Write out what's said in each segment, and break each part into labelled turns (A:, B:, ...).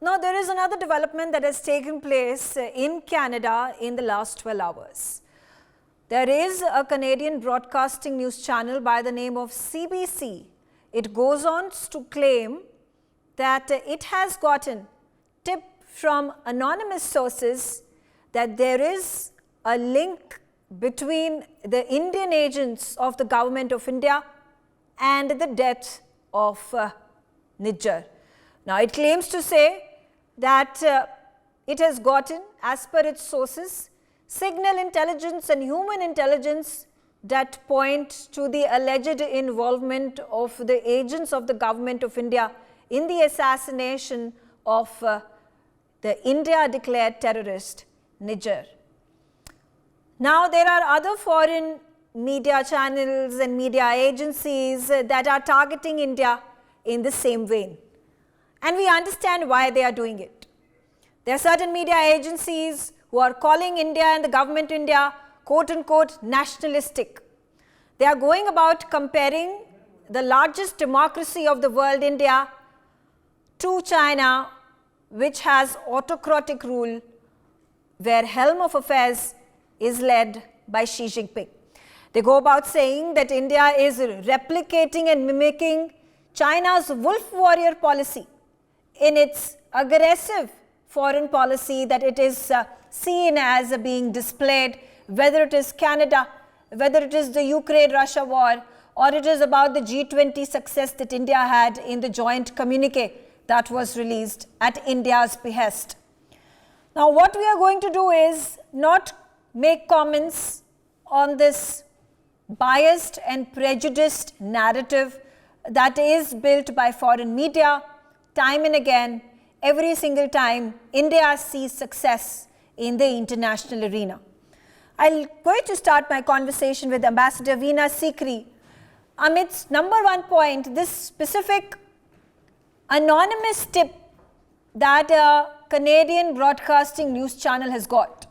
A: Now, there is another development that has taken place in Canada in the last 12 hours. There is a Canadian broadcasting news channel by the name of CBC. It goes on to claim that it has gotten tip from anonymous sources that there is a link between the Indian agents of the government of India and the death of Nijjar. Now, it claims to say that it has gotten, as per its sources, signal intelligence and human intelligence that point to the alleged involvement of the agents of the government of India in the assassination of the India-declared terrorist Nijjar. Now, there are other foreign media channels and media agencies that are targeting India in the same vein. And we understand why they are doing it. There are certain media agencies who are calling India and the government of India, quote unquote, nationalistic. They are going about comparing the largest democracy of the world, India, to China, which has autocratic rule, where helm of affairs is led by Xi Jinping. They go about saying that India is replicating and mimicking China's wolf warrior policy in its aggressive foreign policy that it is seen as being displayed, whether it is Canada, whether it is the Ukraine-Russia war, or it is about the G20 success that India had in the joint communique that was released at India's behest. Now, what we are going to do is not make comments on this biased and prejudiced narrative that is built by foreign media. Time and again, every single time, India sees success in the international arena. I'm going to start my conversation with Ambassador Veena Sikri. Amidst number one point, this specific anonymous tip that a Canadian broadcasting news channel has got.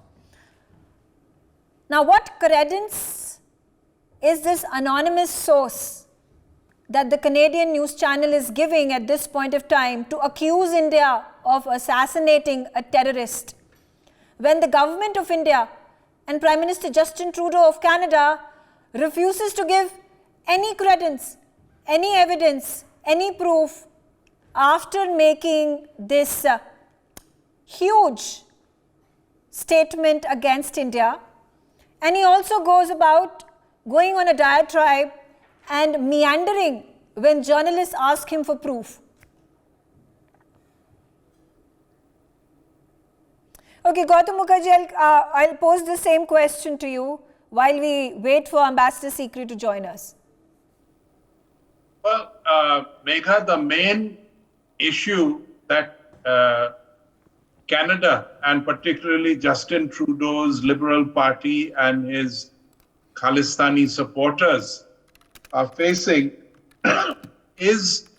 A: Now, what credence is this anonymous source that the Canadian news channel is giving at this point of time to accuse India of assassinating a terrorist, when the government of India and Prime Minister Justin Trudeau of Canada refuses to give any credence, any evidence, any proof after making this huge statement against India? And he also goes about going on a diatribe and meandering when journalists ask him for proof. Okay, Gautam Mukherjee, I'll pose the same question to you while we wait for Ambassador Sikri to join us.
B: Well, Megha, the main issue that Canada and particularly Justin Trudeau's Liberal Party and his Khalistani supporters are facing is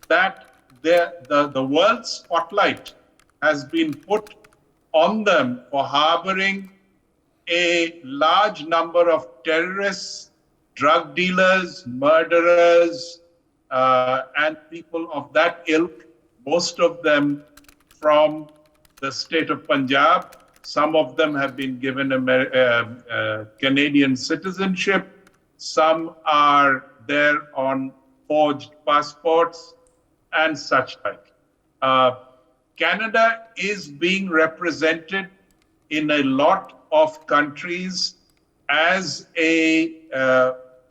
B: that the world spotlight has been put on them for harboring a large number of terrorists, drug dealers, murderers, and people of that ilk, most of them from the state of Punjab. Some of them have been given Canadian citizenship. Some are there on forged passports and such like. Canada is being represented in a lot of countries as a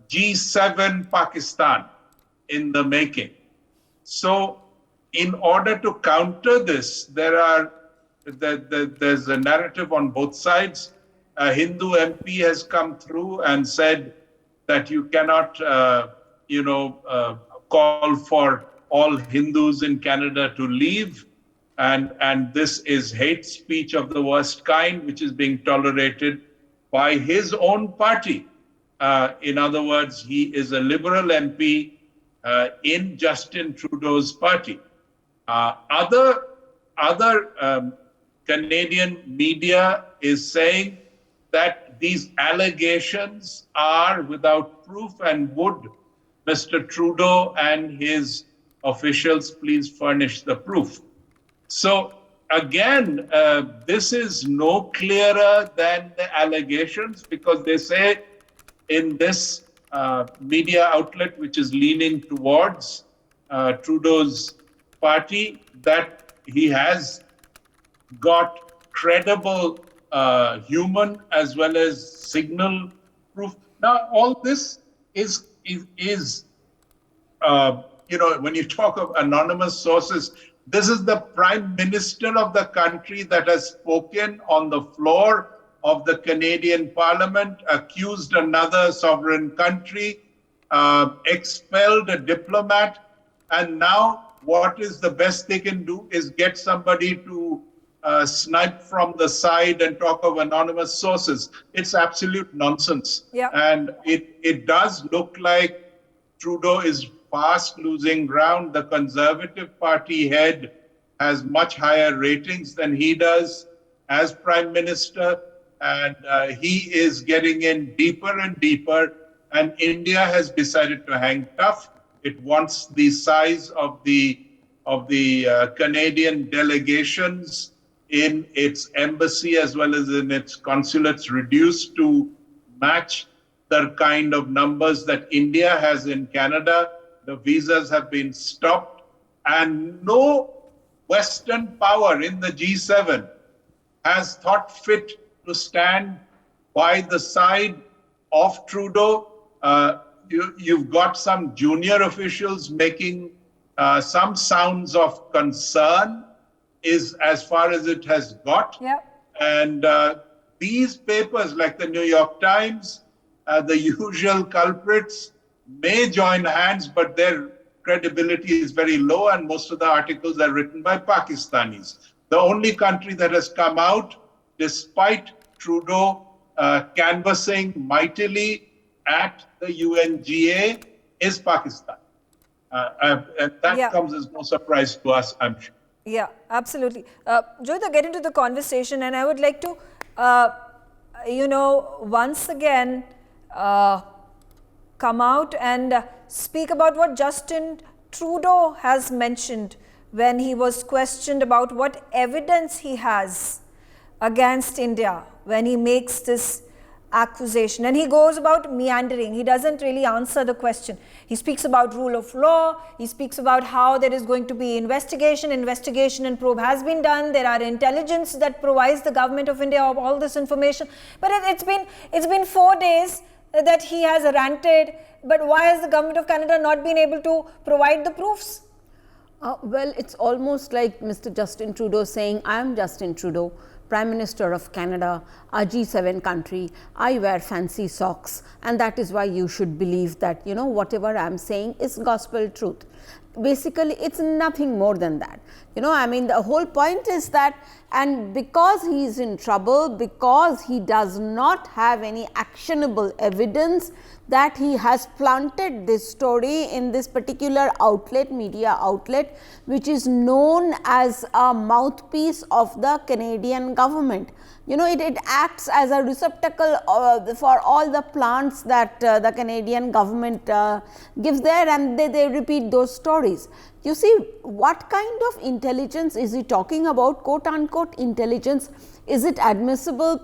B: G7 Pakistan in the making. So in order to counter this, there's a narrative on both sides. A Hindu MP has come through and said that you cannot, call for all Hindus in Canada to leave. And this is hate speech of the worst kind, which is being tolerated by his own party. In other words, he is a Liberal MP in Justin Trudeau's party. Other Canadian media is saying that these allegations are without proof, and would Mr. Trudeau and his officials please furnish the proof. So again, this is no clearer than the allegations, because they say in this media outlet, which is leaning towards Trudeau's party, that he has got credible human as well as signal proof. Now, all this is when you talk of anonymous sources, this is the Prime Minister of the country that has spoken on the floor of the Canadian Parliament, accused another sovereign country, expelled a diplomat, and now what is the best they can do is get somebody to snipe from the side and talk of anonymous sources. It's absolute nonsense.
A: Yeah.
B: And it does look like Trudeau is fast losing ground. The Conservative Party head has much higher ratings than he does as Prime Minister, and he is getting in deeper and deeper, and India has decided to hang tough. It wants the size of the Canadian delegations in its embassy as well as in its consulates reduced to match the kind of numbers that India has in Canada. The visas have been stopped, and no Western power in the G7 has thought fit to stand by the side of Trudeau. You've got some junior officials making some sounds of concern, is as far as it has got.
A: Yeah.
B: And these papers, like the New York Times, the usual culprits, may join hands, but their credibility is very low, and most of the articles are written by Pakistanis. The only country that has come out, despite Trudeau canvassing mightily at the UNGA, is Pakistan. And that comes as no surprise to us, I'm sure.
A: Yeah, absolutely. Jyota, get into the conversation, and I would like to, once again come out and speak about what Justin Trudeau has mentioned when he was questioned about what evidence he has against India when he makes this accusation. And he goes about meandering. He doesn't really answer the question. He speaks about rule of law. He speaks about how there is going to be investigation and probe has been done. There are intelligence that provides the government of India of all this information. But it's been 4 days that he has ranted. But why has the government of Canada not been able to provide the proofs?
C: Well, it's almost like Mr. Justin Trudeau saying, I am Justin Trudeau, Prime Minister of Canada, a G7 country. I wear fancy socks, and that is why you should believe that, whatever I am saying is gospel truth. Basically, it's nothing more than that. The whole point is that, and because he is in trouble, because he does not have any actionable evidence, that he has planted this story in this particular outlet, media outlet, which is known as a mouthpiece of the Canadian government. It acts as a receptacle for all the plants that the Canadian government gives there, and they repeat those stories. You see, what kind of intelligence is he talking about? Quote unquote intelligence. Is it admissible?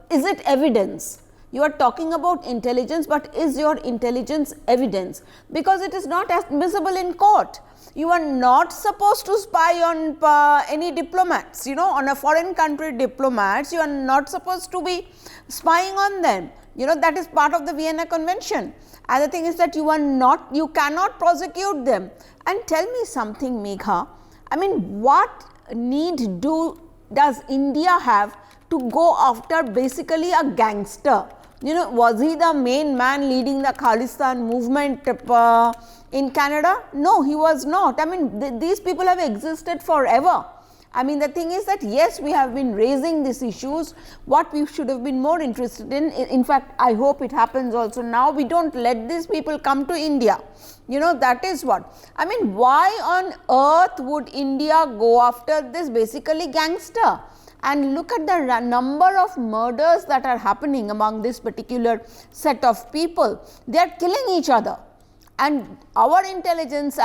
C: Is it evidence? You are talking about intelligence, but is your intelligence evidence? Because it is not admissible in court. You are not supposed to spy on any diplomats, on a foreign country diplomats. You are not supposed to be spying on them. That is part of the Vienna Convention. Other thing is that you cannot prosecute them. And tell me something, Megha. What need does India have to go after basically a gangster? Was he the main man leading the Khalistan movement in Canada? No, he was not. These people have existed forever. The thing is that yes, we have been raising these issues. What we should have been more interested in fact, I hope it happens also now, we don't let these people come to India. That is what. Why on earth would India go after this basically gangster? And look at the number of murders that are happening among this particular set of people. They are killing each other. And our intelligence,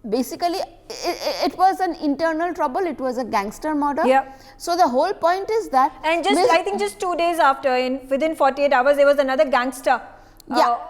C: basically it was an internal trouble, it was a gangster murder.
A: Yeah.
C: So the whole point is that,
A: And I think just 2 days after, within 48 hours, there was another gangster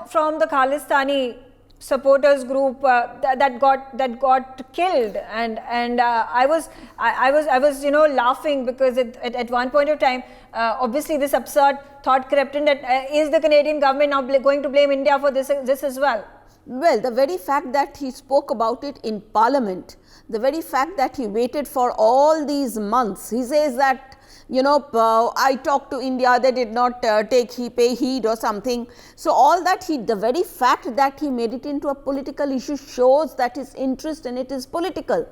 A: from the Khalistani supporters group that got killed, and I was laughing because at one point of time, obviously this absurd thought crept in that is the Canadian government now going to blame India for this as well?
C: well, the very fact that he spoke about it in Parliament, the very fact that he waited for all these months, he says that, I talked to India, they did not pay heed or something. So all that the very fact that he made it into a political issue shows that his interest in it is political.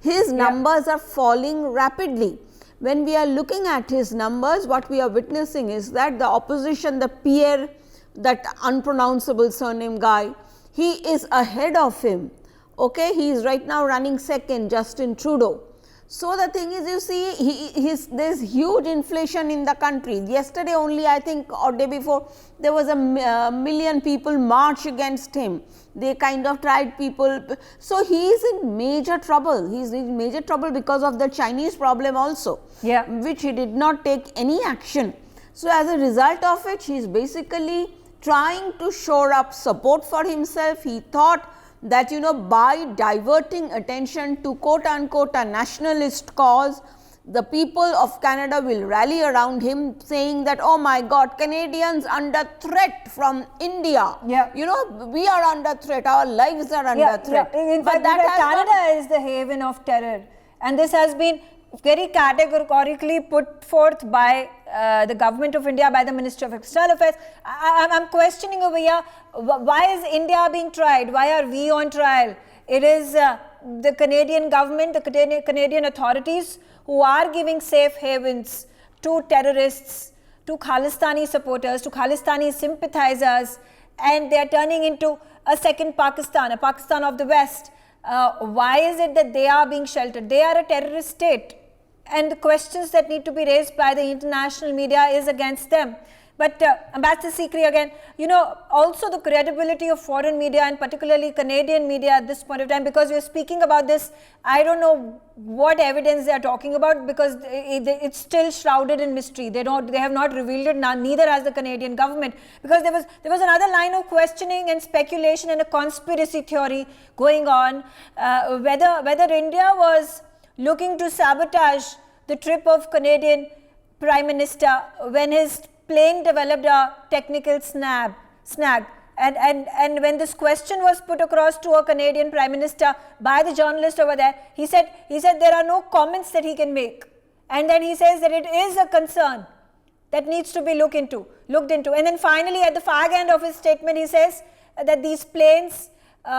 C: His numbers are falling rapidly. When we are looking at his numbers, what we are witnessing is that the opposition, the Pierre, that unpronounceable surname guy, he is ahead of him. Okay, he is right now running second, Justin Trudeau. So the thing is, you see, there's huge inflation in the country. Yesterday only, I think, or day before, there was a million people march against him. They kind of tried people. So he is in major trouble. He is in major trouble because of the Chinese problem also, which he did not take any action. So as a result of it, he is basically trying to shore up support for himself. He thought that, by diverting attention to quote unquote a nationalist cause, the people of Canada will rally around him, saying that, oh my God, Canadians under threat from India. We are under threat, our lives are under threat.
A: In fact, Canada is the haven of terror, and this has been very categorically put forth by the government of India, by the Minister of External Affairs. I'm questioning over here, why is India being tried? Why are we on trial? It is the Canadian government, the Canadian authorities who are giving safe havens to terrorists, to Khalistani supporters, to Khalistani sympathizers, and they are turning into a second Pakistan, a Pakistan of the West. Why is it that they are being sheltered? They are a terrorist state, and the questions that need to be raised by the international media is against them. But Ambassador Sikri, again, also the credibility of foreign media, and particularly Canadian media at this point of time, because we are speaking about this, I don't know what evidence they are talking about, because it's still shrouded in mystery. They have not revealed it, neither has the Canadian government, because there was another line of questioning and speculation and a conspiracy theory going on, whether India was looking to sabotage the trip of Canadian Prime Minister when his plane developed a technical snag. And when this question was put across to a Canadian Prime Minister by the journalist over there, he said there are no comments that he can make. And then he says that it is a concern that needs to be looked into. And then finally, at the fag end of his statement, he says that these planes,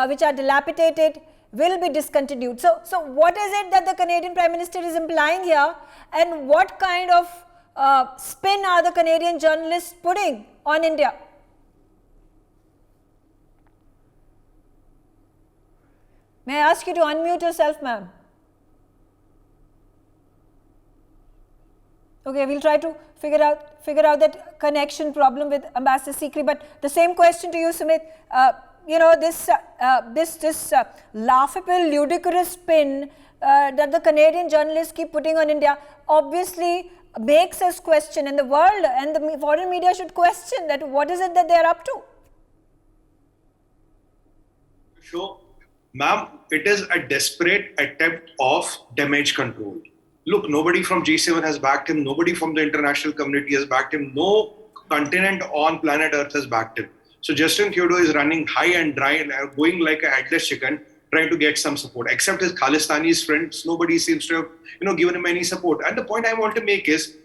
A: which are dilapidated, will be discontinued. So what is it that the Canadian Prime Minister is implying here, and what kind of spin are the Canadian journalists putting on India? May I ask you to unmute yourself, ma'am? Okay, we'll try to figure out that connection problem with Ambassador Sikri. But the same question to you, Sumit. This laughable, ludicrous spin that the Canadian journalists keep putting on India obviously makes us question, and the world and the foreign media should question that what is it that they are up to.
D: Sure. Ma'am, it is a desperate attempt of damage control. Look, nobody from G7 has backed him. Nobody from the international community has backed him. No continent on planet Earth has backed him. So Justin Trudeau is running high and dry and going like a headless chicken, trying to get some support. Except his Khalistani friends, nobody seems to have, given him any support. And the point I want to make is,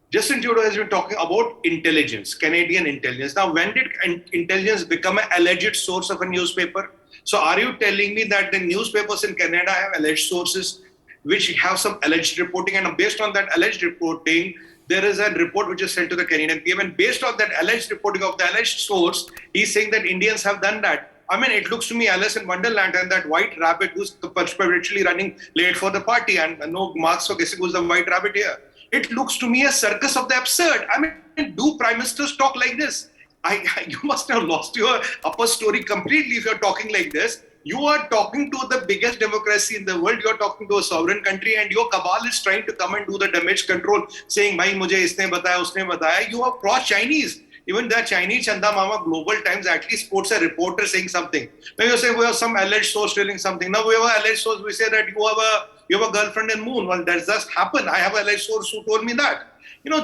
D: Justin Trudeau has been talking about intelligence, Canadian intelligence. Now, when did intelligence become an alleged source of a newspaper? So are you telling me that the newspapers in Canada have alleged sources which have some alleged reporting, and based on that alleged reporting, there is a report which is sent to the Canadian PM, and based on that alleged reporting of the alleged source, he's saying that Indians have done that. I mean, it looks to me Alice in Wonderland and that white rabbit who's perpetually running late for the party, and no marks for guessing who's the white rabbit here. It looks to me a circus of the absurd. I mean, do prime ministers talk like this? You must have lost your upper story completely if you're talking like this. You are talking to the biggest democracy in the world. You are talking to a sovereign country, and your cabal is trying to come and do the damage control, saying, "Bhai, mujhe isne bataya, usne bataya." You are cross-Chinese. Even the Chinese Chanda Mama Global Times at least quotes a reporter saying something. Now you say we have some alleged source telling something. Now we have an alleged source. We say that you have a girlfriend in Moon. Well, that does happen. I have an alleged source who told me that.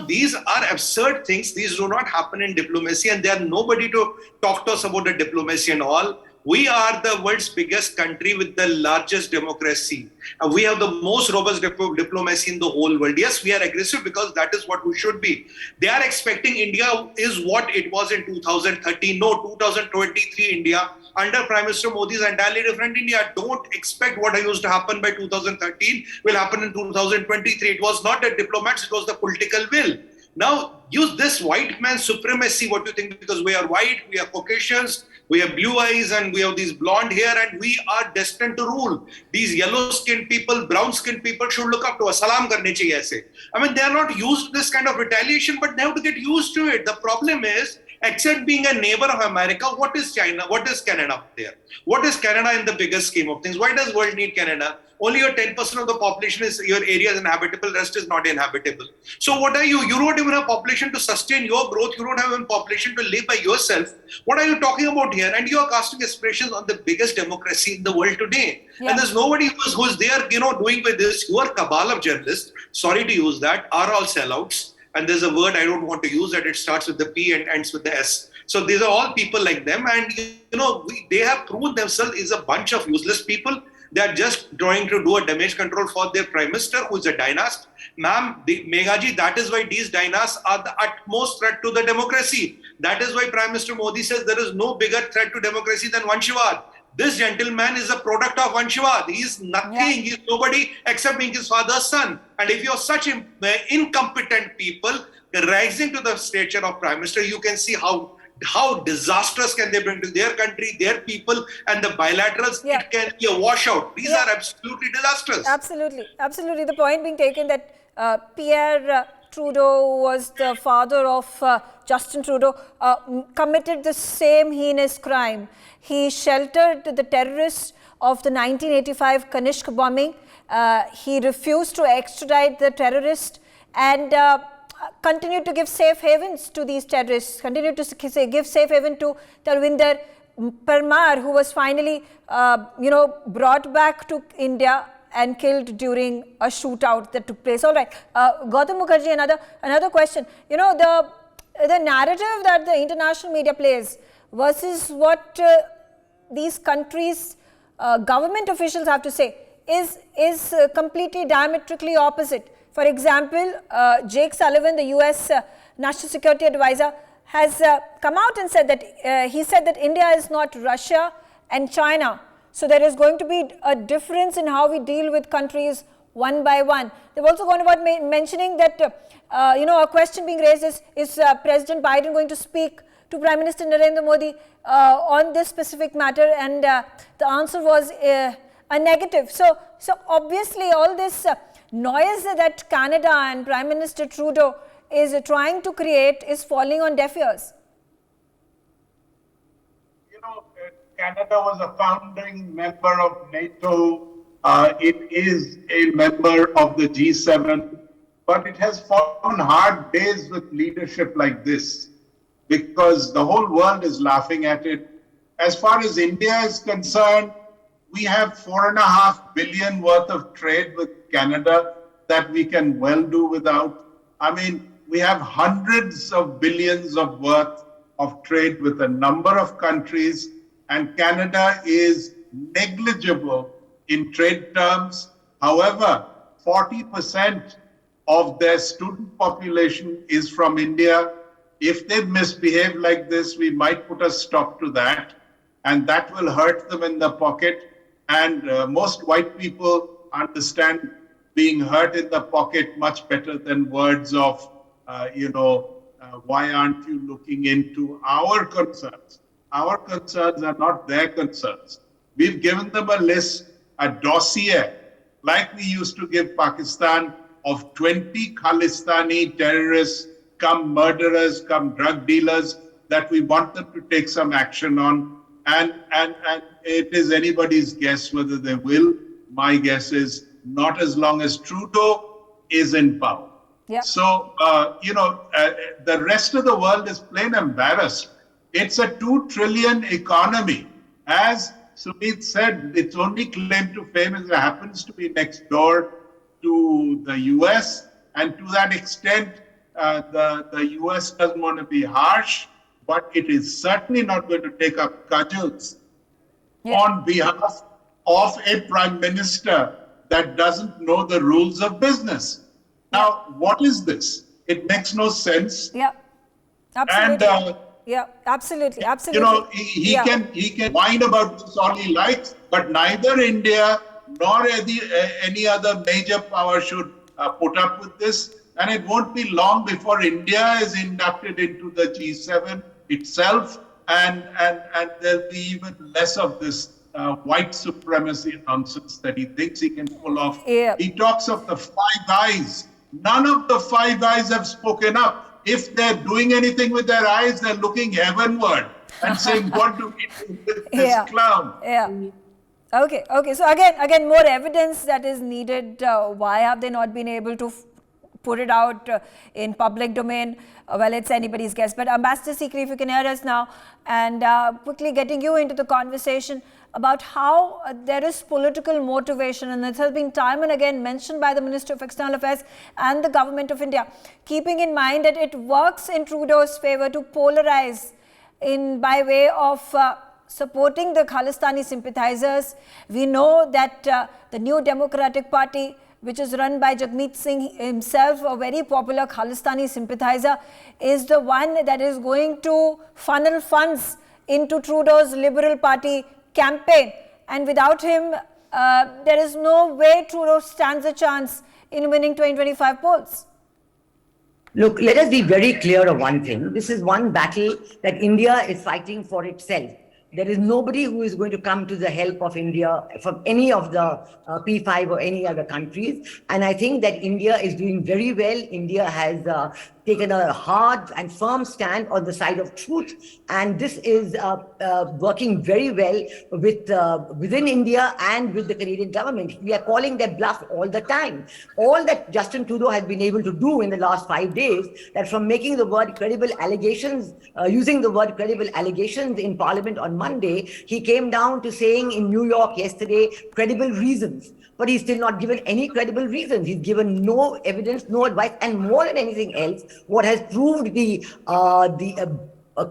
D: These are absurd things. These do not happen in diplomacy, and there are nobody to talk to us about the diplomacy and all. We are the world's biggest country with the largest democracy. We have the most robust diplomacy in the whole world. Yes, we are aggressive because that is what we should be. They are expecting India is what it was in 2013. No, 2023 India under Prime Minister Modi is entirely different India. Don't expect what used to happen by 2013 will happen in 2023. It was not the diplomats, it was the political will. Now, use this white man supremacy, what you think, because we are white, we are Caucasians, we have blue eyes, and we have these blonde hair, and we are destined to rule. These yellow-skinned people, brown-skinned people should look up to us. Salam karne chahiye aise. I mean, they are not used to this kind of retaliation, but they have to get used to it. The problem is, except being a neighbor of America, what is China? What is Canada up there? What is Canada in the bigger scheme of things? Why does the world need Canada? Only your 10% of the population is, your area is inhabitable, rest is not inhabitable. So what are you? You don't even have population to sustain your growth. You don't have a population to live by yourself. What are you talking about here? And you are casting aspirations on the biggest democracy in the world today. Yeah. And there's nobody who's there, doing with this. Your cabal of journalists, sorry to use that, are all sellouts. And there's a word I don't want to use that it starts with the P and ends with the S. So these are all people like them. And, they have proven themselves is a bunch of useless people. They are just trying to do a damage control for their prime minister, who is a dynast. Ma'am, Meghaji, that is why these dynasts are the utmost threat to the democracy. That is why Prime Minister Modi says there is no bigger threat to democracy than Vanshavad. This gentleman is a product of Vanshavad. He is nothing. Yeah. He is nobody except being his father's son. And if you are such incompetent people rising to the stature of Prime Minister, you can see how disastrous can they bring to their country, their people, and the bilaterals. Yeah. It can be a washout. These are absolutely disastrous.
A: Absolutely. The point being taken that Pierre Trudeau was the father of Justin Trudeau, committed the same heinous crime. He sheltered the terrorists of the 1985 Kanishk bombing. He refused to extradite the terrorist and continued to give safe havens to these terrorists, continued to give safe haven to Talwinder Parmar, who was finally, brought back to India and killed during a shootout that took place. All right, Gautam Mukherjee, another question. The narrative that the international media plays versus what these countries' government officials have to say is completely diametrically opposite. For example, Jake Sullivan, the US National Security Advisor, has come out and said that he said that India is not Russia and China. So there is going to be a difference in how we deal with countries one by one. They've also gone about mentioning that, a question being raised is President Biden going to speak to Prime Minister Narendra Modi on this specific matter? And the answer was a negative. So obviously all this noise that Canada and Prime Minister Trudeau is trying to create is falling on deaf ears.
B: Canada was a founding member of NATO. It is a member of the G7, but it has fallen hard days with leadership like this because the whole world is laughing at it. As far as India is concerned, we have $4.5 billion worth of trade with Canada that we can well do without. I mean, we have hundreds of billions of worth of trade with a number of countries, and Canada is negligible in trade terms. However, 40% of their student population is from India. If they misbehave like this, we might put a stop to that, and that will hurt them in the pocket. And most white people understand being hurt in the pocket much better than words of, why aren't you looking into our concerns? Our concerns are not their concerns. We've given them a list, a dossier, like we used to give Pakistan, of 20 Khalistani terrorists, come murderers, come drug dealers, that we want them to take some action on. and it is anybody's guess whether they will. My guess is not as long as Trudeau is in power.
A: Yeah.
B: So, the rest of the world is plain embarrassed. It's a 2 trillion economy. As Sumit said, its only claim to fame is it happens to be next door to the US. And to that extent, the US doesn't want to be harsh, but it is certainly not going to take up cudgels on behalf of a prime minister that doesn't know the rules of business. Now, what is this? It makes no sense.
A: Yeah, absolutely.
B: And
A: absolutely.
B: he can whine about this all he likes, but neither India nor any other major power should put up with this. And it won't be long before India is inducted into the G7 itself, and there'll be even less of this white supremacy nonsense that he thinks he can pull off.
A: Yeah.
B: He talks of the Five Eyes. None of the Five Eyes have spoken up. If they're doing anything with their eyes, they're looking heavenward and saying, what do we do with this clown?
A: Yeah. Okay. So again, more evidence that is needed. Why have they not been able to put it out in public domain? Well, it's anybody's guess. But Ambassador Sikri, if you can hear us now, and quickly getting you into the conversation about how there is political motivation, and this has been time and again mentioned by the Minister of External Affairs and the Government of India, keeping in mind that it works in Trudeau's favor to polarize by way of supporting the Khalistani sympathizers. We know that the New Democratic Party, which is run by Jagmeet Singh himself, a very popular Khalistani sympathizer, is the one that is going to funnel funds into Trudeau's Liberal Party campaign. And without him, there is no way Trudeau stands a chance in winning 2025 polls.
E: Look, let us be very clear of one thing. This is one battle that India is fighting for itself. There is nobody who is going to come to the help of India from any of the P5 or any other countries. And I think that India is doing very well. India has taken a hard and firm stand on the side of truth. And this is working very well within India and with the Canadian government. We are calling their bluff all the time. All that Justin Trudeau has been able to do in the last 5 days, that from making the word credible allegations, using the word credible allegations in Parliament on Monday, he came down to saying in New York yesterday, credible reasons. But he's still not given any credible reasons. He's given no evidence, no advice, and more than anything else, what has proved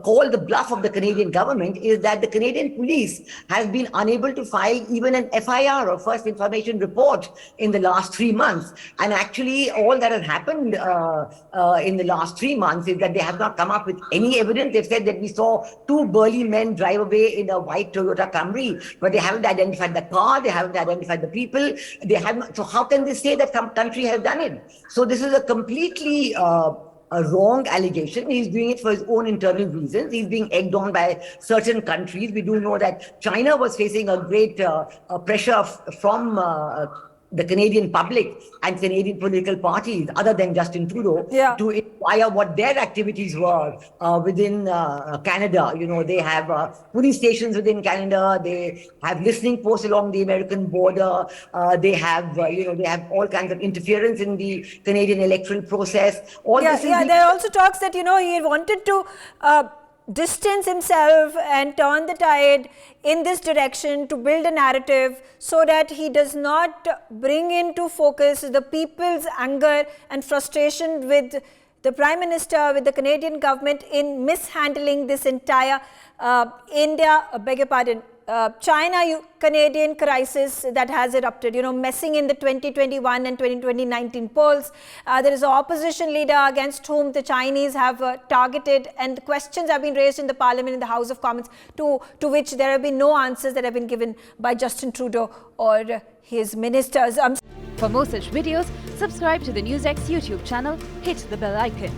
E: called the bluff of the Canadian government is that the Canadian police has been unable to file even an FIR, or first information report, in the last 3 months. And actually, all that has happened in the last 3 months is that they have not come up with any evidence. They've said that we saw 2 burly men drive away in a white Toyota Camry, but they haven't identified the car, they haven't identified the people. They have not, so how can they say that some country has done it? So this is a completely a wrong allegation. He's doing it for his own internal reasons. He's being egged on by certain countries. We do know that China was facing a great pressure from the Canadian public and Canadian political parties, other than Justin Trudeau, to inquire what their activities were within Canada. You know, they have police stations within Canada. They have listening posts along the American border. They have, they have all kinds of interference in the Canadian electoral process.
A: There are also talks that, he wanted to distance himself and turn the tide in this direction to build a narrative so that he does not bring into focus the people's anger and frustration with the Prime Minister, with the Canadian government in mishandling this entire China-Canadian crisis that has erupted, messing in the 2021 and 2019 polls. There is an opposition leader against whom the Chinese have targeted, and questions have been raised in the Parliament, in the House of Commons, to which there have been no answers that have been given by Justin Trudeau or his ministers.
F: For more such videos, subscribe to the NewsX YouTube channel, hit the bell icon.